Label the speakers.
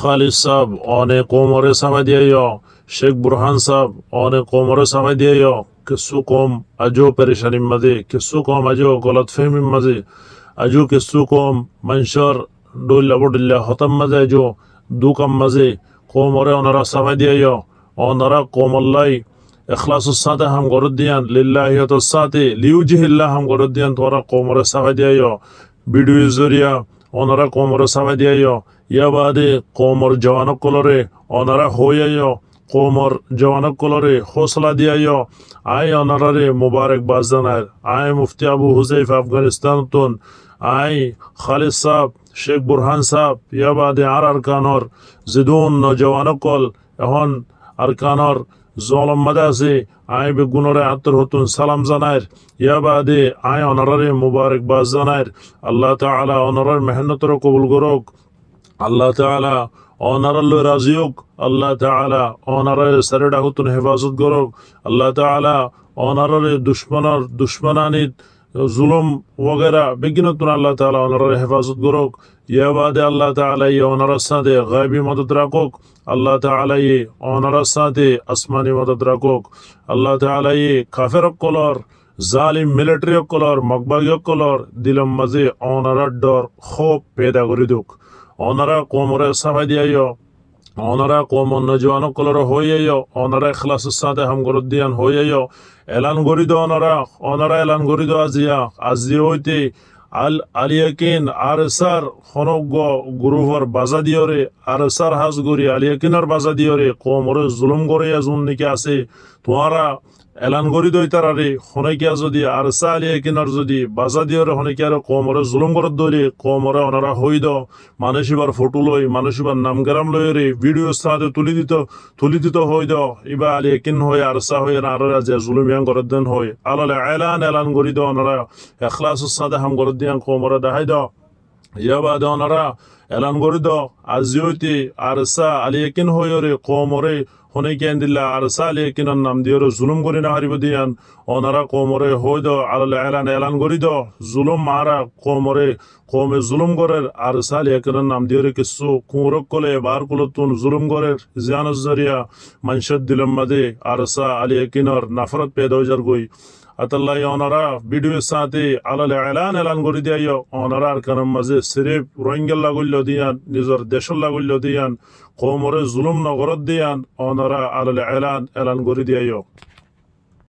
Speaker 1: খালিদ সাহেব অনেক কোমরে সাবাই দিয়ে শেখ বুরহান সাহেব অনেক কোমরে সাবাই দিয়ে কিছু কম আজও পেরেশানির মাঝে কিছু কম আজও গলত ফেহমির মাঝে আজও কিছু কম মানুষের ডইল্লা বডিল্লা হতাম মাঝে আজও দুকাম মাঝে কোমরে ওনারা সাবাই দিয়ে ওনারা কোমল্লাই এখলাসুর সাথে হাম গরদ দিয়ান লিল্লাহিয়তর সাথে লিউজিহিল্লাহ হাম গরদ দিয়ান তোরা কোমরে সাবাই দিয়ে ভিডিও জরিয়া ওনারা কোমরে সাবাই দিয়ে ইয়া বাদে কোমর জওয়ানক কলরে ওনারা হইয়াইও কোমর জওয়ানক কলরে হৌসলা দিয়াইও আয় ওনারারে মুবারকবাদ জানায় আয় মুফতি আবু হুজাইফ আফগানিস্তান তুন আয় খালিদ সাহেব শেখ বুরহান সাহেব ইয়া বাদে আর আরকানর জিদুন নজওয়ানক কল এখন আরকানর জলম মাদে আছে আয় বেগুনরে আত্মর হতুন সালাম জানায় ইয়া বাদে আয় ওনারারে মুবারকবাদ জানায় আল্লাহ তাআলা ওনারার মেহনতর কবুল করুক আল্লাহ তাআলা ওনারাল্লো রাজি হোক আল্লাহ তাআলা ওনারার সারেডা হতুন হেফাজত করুক আল্লাহ তাআলা ওনারারে দুশ্মনানিত জুলুম ওগেরা বেগিনতুন আল্লাহ তাআলা ওনারার হেফাজত করুক ইয়া বাদে আল্লাহ তাআলা ওনারার সাথে গায়বী মদদ রাখুক আল্লাহ তাআলা ওনারার সাথে আসমানি মদদ রাখুক আল্লাহ তাআলা কাফের কলর জালিম মিলিটারি কলর মকবাগী কলর দিলম মাঝে ওনারার ডর খুব পেদা করে দুক ওনারা কোমরে সাবাই দিয়াইও ওনারা কোমর নজওয়ান কলর হইয়াইও ওনারা ইখলাসের সাথে হাম গরদ দিয়ান হইয়াইও এলান গরিদ ওনারা এলান গরিদ আজি হইতে আল আলিয়াকিন আরসার খনগ গুরুহর বাজা দিয়রে আরসার হাজ গরি আলিয়াকিনের বাজা দিয়রে কোমরে জুলুম করে জুন নাকি আছে তোমরা এলান গরি দই তারারে হনেকিয়া যদি আরসা আলিয়াকিনার যদি বাজা দিয়রে হনেকিয়ার কোমরে জুলুম করত দইলে কোমরে ওনারা হইদ মানুষিবার ফটো লই মানুষিবার নামগ্রাম লইরে ভিডিও সাথে তুলি দিত হইদ ইবা আলিয়াকিন হই আরসা হই আর রাজা জুলুমিয়ান করত দেন হই আলালে এলান গরি দ ওনারা ইখলাসের সাথে হাম করত দিয়ান কোমরে দেখাই দ ইয়া বাদে ওনারা এলান গরি দ আজি হইতে আরসা আলিয়াকিন হইরে কোমরে হনেকিয়ান দিল্লা আরসা আলিয়াকিনার নাম দিয়রে জুলুম করি না হারিব দিয়ান ওনারা কোমরে হইদ আলালে এলান গরি দ জুলুম মারা কোমে জুলুম করের আরসা আলিয়াকিনার নাম দিয়রে কিছু কুমরক কলে বার কুলতুন জুলুম করের জিয়ানুজ জরিয়া মানুষের দিলম মাঝে আরসা আলিয়াকিনার নাফরত পেদা হয়ে যার গই আতাল্লাহ ওনারা ভিডিওর সাথে আলালে এলান করে দিয়াইও ওনারা আর কারণ মাঝে সিরিফ রোহিঙ্গা লাগুল্য দিয়ান নিজের দেশের লাগুল্য দিয়ান কোমরে জুলুম নগরত দিয়ান ওনারা আলালে এলান করে দিয়াইও